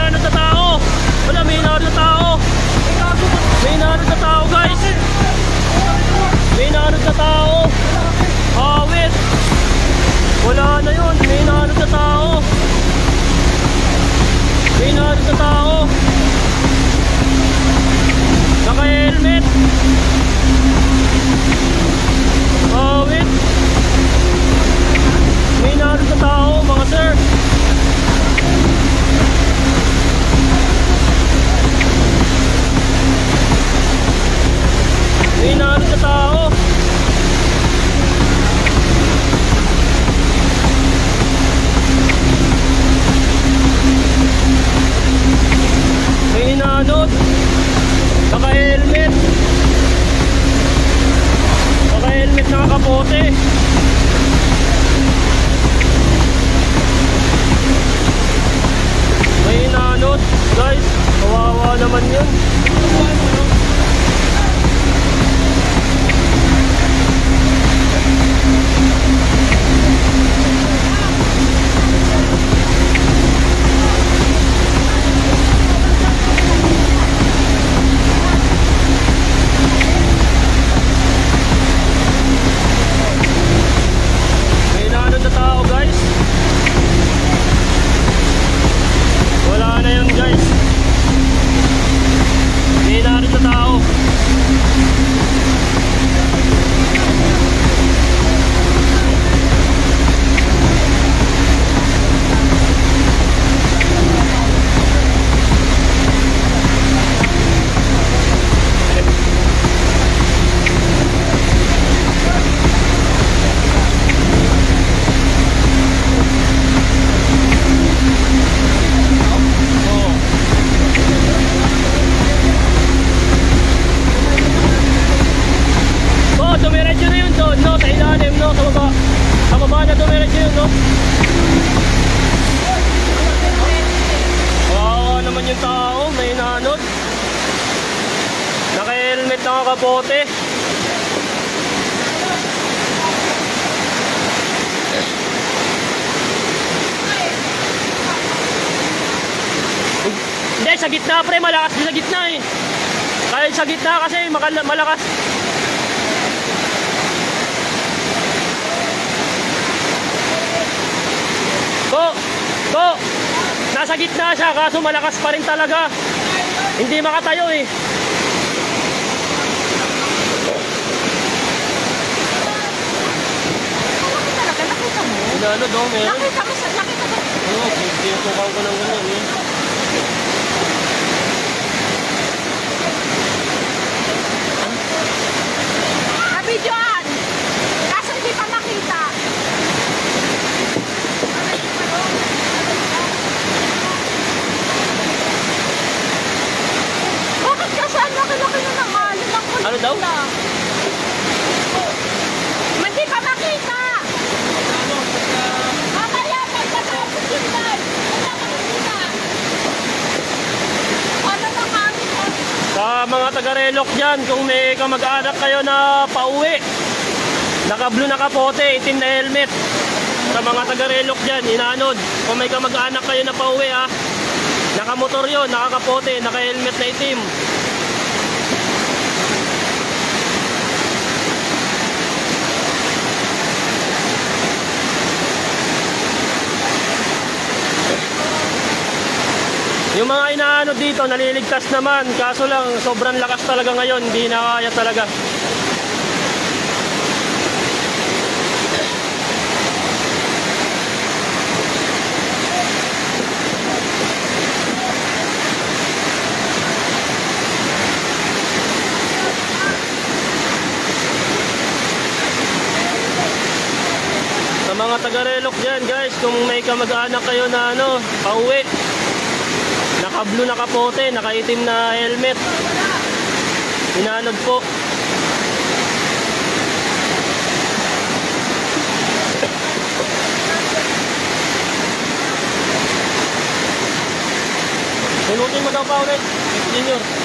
inaanod na tao. Wala, may inaanod na tao. May inaanod na tao, guys. May inaanod na tao. Awit. Wala na yun. May inaanod na tao. May inaanod na tao. Naka-helmet. Awit. May inaanod na tao, mga sir. May inaanod na tao. May inaanod. Naka-helmet. Naka-helmet, nakakapote. May inaanod. Guys, kawawa naman yun. Naka-helmet, nakakapote. Hindi, sa gitna pre, malakas din sa gitna eh. Kahit sa gitna kasi malakas. Ko, nasa gitna siya kaso malakas pa rin talaga. Hindi makatayo eh. Ano daw, meron? Nakita mo. Oo, tinutukaw ko ng ganyan eh. Nabidyoan! Kaso hindi pa makita. Bakit kasi ang laki-laki na ng alin ng kulay? Ano daw? Hindi pa makita! Mamaya pagkatapos yung live, wala ka makita. Ano na kami mo? Sa mga taga-relok dyan, kung may kamag-anak kayo na pauwi, naka-blue, nakapote, itim na helmet. Sa mga taga-relok dyan, inaanod. Kung may kamag-anak kayo na pauwi ha, nakamotor yun, nakakapote, naka-helmet na itim. Yung mga inaano dito, naliligtas naman. Kaso lang, sobrang lakas talaga ngayon. Hindi na kaya talaga. Sa mga taga-relok dyan, guys, kung may kamag-anak kayo na pauwi, naka-blue, nakapote, nakaitim na helmet, inaanod po. Pinutin mo daw pa ulit, Junior.